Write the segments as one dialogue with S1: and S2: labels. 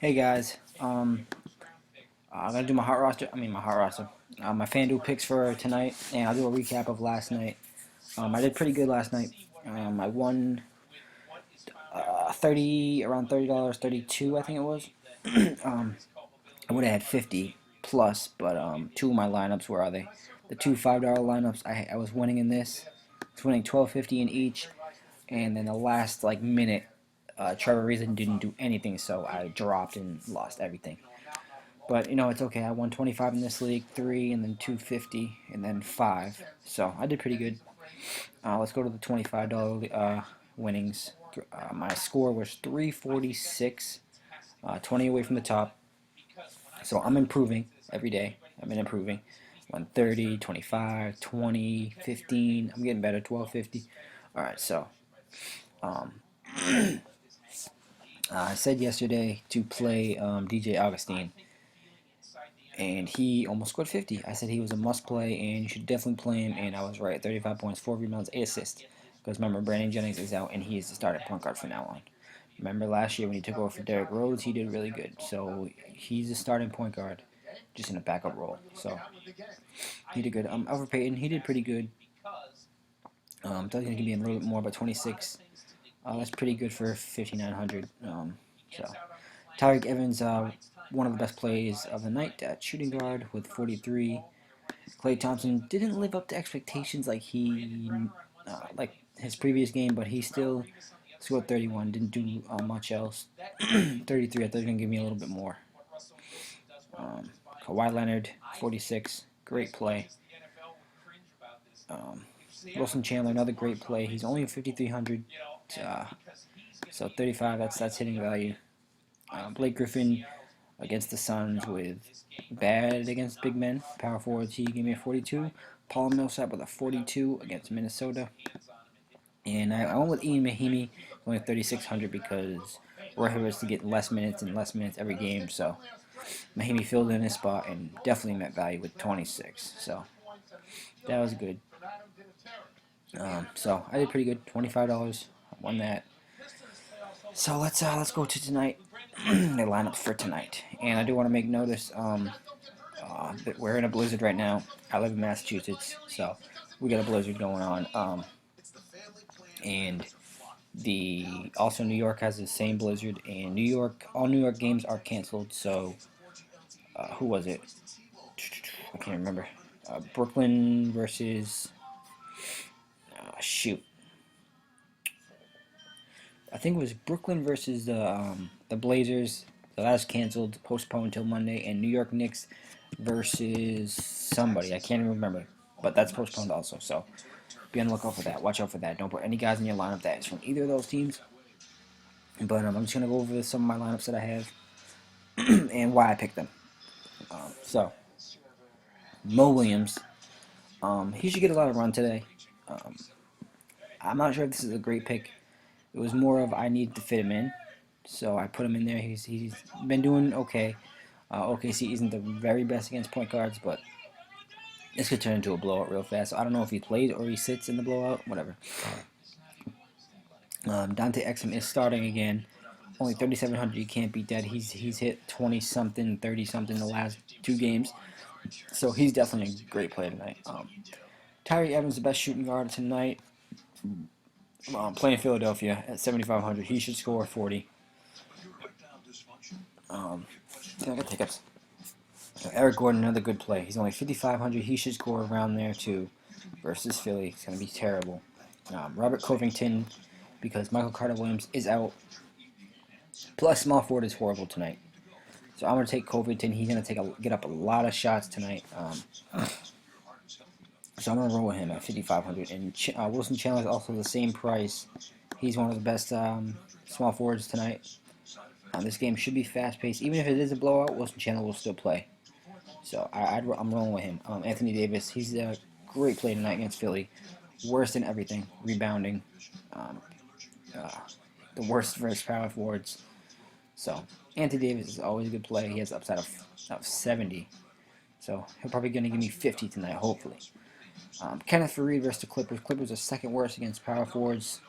S1: Hey guys, I'm gonna do my hot roster. My Fanduel picks for tonight, and I'll do a recap of last night. I did pretty good last night. I won 30 around $30, 32 I think it was. um, I would have had 50 plus, but two of my lineups were the two $5 lineups. I was winning in this. I was winning 12.50 in each, and then the last like minute, Trevor Reason didn't do anything, so I dropped and lost everything. But it's okay. I won 25 in this league, three, and then 250, and then five. So I did pretty good. Let's go to the $25 winnings. My score was 346, 20 away from the top. So I'm improving every day. I've been improving. 130, 25, 20, 15. I'm getting better. 1250. All right. So um, I said yesterday to play DJ Augustine, and he almost scored 50. I said he was a must play, and you should definitely play him, and I was right. 35 points, 4 rebounds, 8 assists. Because remember, Brandon Jennings is out, and he is the starting point guard from now on. Remember last year when he took over for Derrick Rose, he did really good. So he's a starting point guard, just in a backup role. So he did good. Alfred Payton, he did pretty good. Thought he could be a little bit more, but 26. That's pretty good for 5,900. So Tyreek Evans, one of the best plays of the night at shooting guard with 43. Klay Thompson didn't live up to expectations like his previous game, but he still scored 31. Didn't do much else. 33. I thought he was gonna give me a little bit more. Kawhi Leonard, 46. Great play. Um, Wilson Chandler, another great play. He's only 5,300. Uh, so 35. That's hitting value. Blake Griffin against the Suns with bad against big men. Power forwards, he gave me a 42. Paul Millsap with a 42 against Minnesota. And I went with Ian Mahimi, only 3,600 because Roy Harris to get less minutes and less minutes every game. So Mahimi filled in his spot and definitely met value with 26. So that was good. So I did pretty good, $25. I won that. So let's go to tonight. The lineups for tonight, and I do want to make notice. That we're in a blizzard right now. I live in Massachusetts, so we got a blizzard going on. And the also New York has the same blizzard, and all New York games are canceled. So who was it? I can't remember. Brooklyn versus shoot. I think it was Brooklyn versus the Blazers. So that's canceled, postponed until Monday, and New York Knicks versus somebody. I can't even remember, but that's postponed also. So be on the lookout for that. Watch out for that. Don't put any guys in your lineup that is from either of those teams. But I'm just gonna go over some of my lineups that I have and why I picked them. So Mo Williams, he should get a lot of run today. Um, I'm not sure if this is a great pick. It was more of I needed to fit him in, so I put him in there. He's been doing okay. OKC isn't the very best against point guards, but this could turn into a blowout real fast. So I don't know if he plays or he sits in the blowout. Whatever. Dante Exum is starting again. Only 3,700. You can't beat that. He's hit 20 something, 30 something the last two games. So he's definitely a great player tonight. Tyree Evans, the best shooting guard tonight. Playing Philadelphia at 7,500. He should score 40. I got hiccups. So Eric Gordon, another good play. He's only 5,500. He should score around there too. Versus Philly, it's going to be terrible. Robert Covington, because Michael Carter Williams is out. Plus, small forward is horrible tonight. So I'm going to take Covington. He's going to get up a lot of shots tonight. So I'm going to roll with him at 5,500. And Wilson Chandler is also the same price. He's one of the best small forwards tonight. This game should be fast-paced. Even if it is a blowout, Wilson Chandler will still play. So I'm rolling with him. Anthony Davis, he's a great play tonight against Philly. Worst in everything. Rebounding. The worst versus power forwards. So Anthony Davis is always a good play. He has upside of 70. So he'll probably going to give me 50 tonight, hopefully. Kenneth Faried versus the Clippers. Clippers are second worst against power forwards.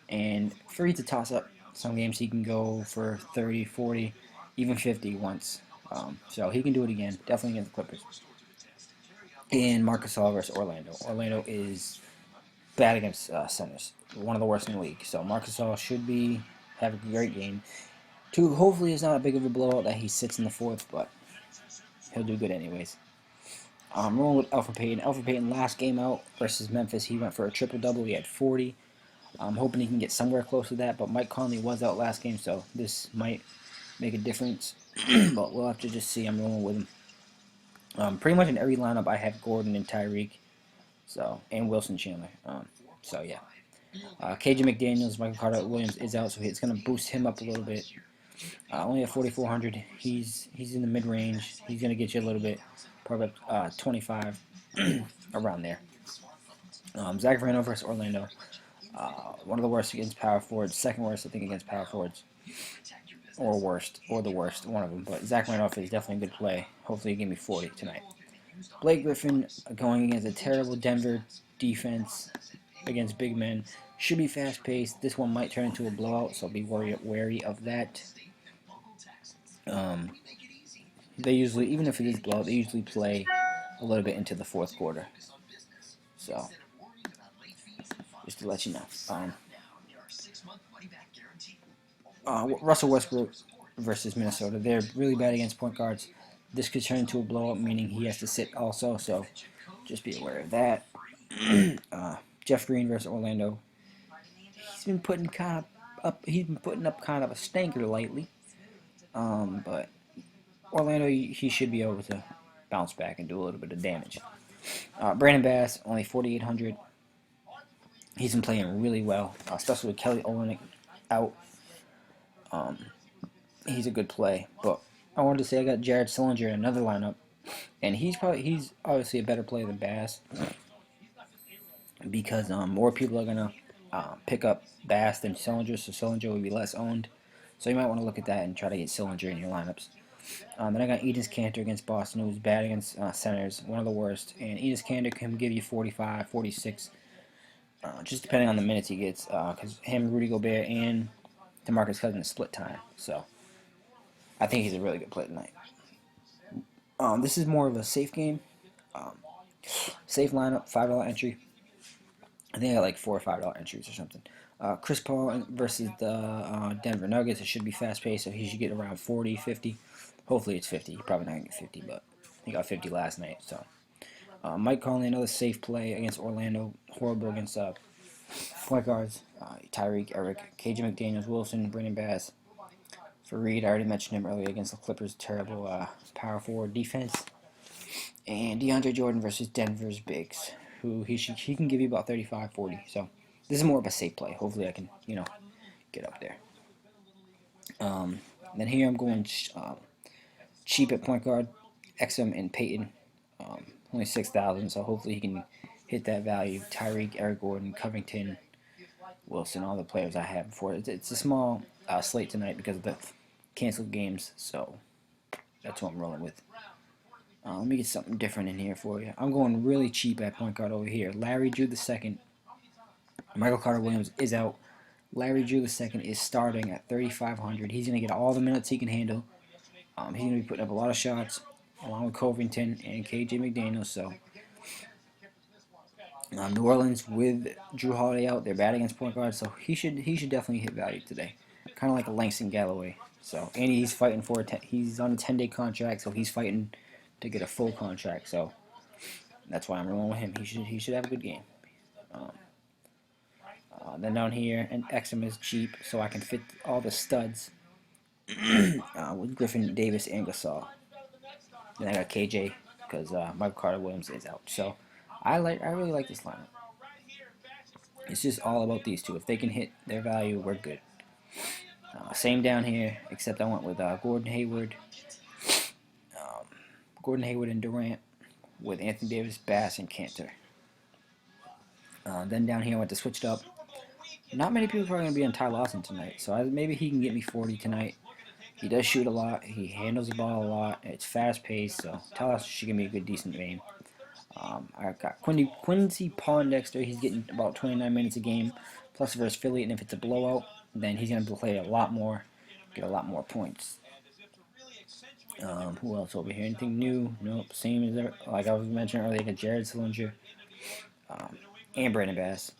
S1: And Faried's a toss-up. Some games he can go for 30, 40. even 50 once. So he can do it again, definitely against the Clippers. And Marcus Gasol versus Orlando. Orlando is bad against centers, one of the worst in the league. So Marcus Gasol should be have a great game. Two, hopefully it's not a big of a blowout that he sits in the fourth, but he'll do good anyways. Rolling with Alfred Payton. Alfred Payton last game out versus Memphis, he went for a triple double. He had 40. I'm hoping he can get somewhere close to that, but Mike Conley was out last game, so this might make a difference. But we'll have to just see. I'm rolling with him. Pretty much in every lineup, I have Gordon and Tyreek, so and Wilson Chandler. So yeah. KJ McDaniels, Michael Carter Williams is out, so it's going to boost him up a little bit. Only at 4,400. He's in the mid range. He's going to get you a little bit, probably 25 around there. Zach Randolph versus Orlando. One of the worst against power forwards. Second worst, I think, against power forwards. Or worst, or the worst, one of them. But Zach Randolph is definitely a good play. Hopefully, he give me 40 tonight. Blake Griffin going against a terrible Denver defense against big men. Should be fast paced. This one might turn into a blowout, so be wary of that. They usually, even if it is blowout, they usually play a little bit into the fourth quarter. So, just to let you know. Russell Westbrook versus Minnesota. They're really bad against point guards. This could turn into a blowout, meaning he has to sit also. So, just be aware of that. Jeff Green versus Orlando. He's been putting up kind of a stinker lately. But Orlando, he should be able to bounce back and do a little bit of damage. Brandon Bass, only 4,800. He's been playing really well, especially with Kelly Olynyk out. He's a good play, but I wanted to say I got Jared Sillinger in another lineup, and he's obviously a better player than Bass because more people are gonna pick up Bass than Sillinger, so Sillinger will be less owned. So you might want to look at that and try to get Sillinger in your lineups. Then I got Enes Kanter against Boston, who's bad against centers, one of the worst. And Enes Kanter can give you 45, 46, just depending on the minutes he gets. Because him, Rudy Gobert, and DeMarcus Cousins split time. So I think he's a really good play tonight. This is more of a safe game. Safe lineup, $5 entry. I think I got like $4 or $5 entries or something. Chris Paul versus the Denver Nuggets. It should be fast paced, so he should get around 40, 50. Hopefully it's 50. He's probably not going to get 50, but he got 50 last night. So Mike Conley, another safe play against Orlando. Horrible against point guards. Tyreek, Eric, KJ McDaniels, Wilson, Brandon Bass. For Reed, I already mentioned him earlier against the Clippers. Terrible power forward defense. And DeAndre Jordan versus Denver's bigs, who he can give you about 35, 40. So this is more of a safe play. Hopefully I can get up there. Then here I'm going cheap at point guard, Exum and Peyton. Only 6,000, so hopefully he can hit that value. Tyreek, Eric Gordon, Covington, Wilson, all the players I had before. It's a small slate tonight because of the canceled games, so that's what I'm rolling with. Let me get something different in here for you. I'm going really cheap at point guard over here. Larry Drew II. Michael Carter Williams is out. Larry Drew II is starting at 3,500. He's going to get all the minutes he can handle. He's going to be putting up a lot of shots, along with Covington and KJ McDaniels. So, New Orleans with Drew Holiday out, they're bad against point guards, so he should definitely hit value today. Kind of like a Langston Galloway. So, and he's fighting for he's on a 10-day contract, so he's fighting to get a full contract. So that's why I'm rolling with him. He should have a good game. Then down here, and Exum is cheap, so I can fit all the studs with Griffin, Davis, and Gasol. Then I got KJ because Michael Carter Williams is out. So I really like this lineup. It's just all about these two. If they can hit their value, we're good. Same down here, except I went with Gordon Hayward and Durant with Anthony Davis, Bass, and Kanter. Then down here I went to switched up. Not many people are going to be on Ty Lawson tonight, so maybe he can get me 40 tonight. He does shoot a lot. He handles the ball a lot. It's fast-paced, so Ty Lawson should give me a good, decent game. I got Quincy Pondexter. He's getting about 29 minutes a game, plus versus Philly, and if it's a blowout, then he's going to play a lot more, get a lot more points. Who else over here? Anything new? Nope. Same as there. Like I was mentioning earlier, like Jared Sillinger, um, and Brandon Bass.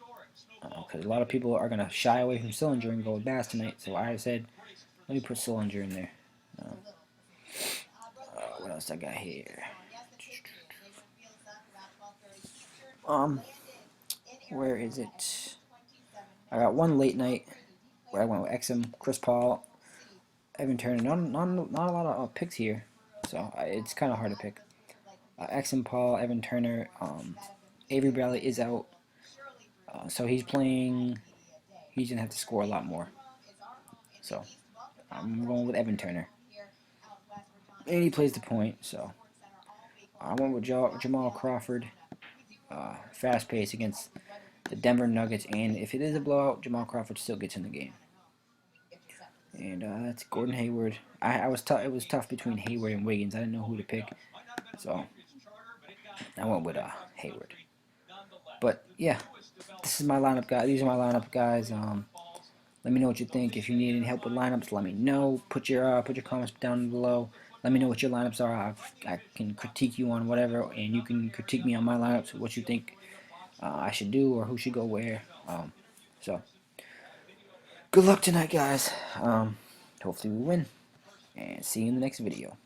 S1: Because a lot of people are gonna shy away from Sillinger and go with Bass tonight. So I said, let me put Sillinger in there. What else I got here? Um, where is it? I got one late night where I went with XM, Chris Paul, Evan Turner. Not a lot of picks here, so it's kind of hard to pick. XM Paul, Evan Turner. Avery Bradley is out, so he's playing. He's gonna have to score a lot more. So I'm going with Evan Turner, and he plays the point. So I went with Jamal Crawford. Fast pace against the Denver Nuggets, and if it is a blowout, Jamal Crawford still gets in the game. And that's Gordon Hayward. I was tough. It was tough between Hayward and Wiggins. I didn't know who to pick, so I went with Hayward. But yeah, this is my lineup, guys. These are my lineup, guys. Let me know what you think. If you need any help with lineups, let me know. Put your comments down below. Let me know what your lineups are. I can critique you on whatever, and you can critique me on my lineups. What you think I should do or who should go where. So good luck tonight, guys. Hopefully we win, and see you in the next video.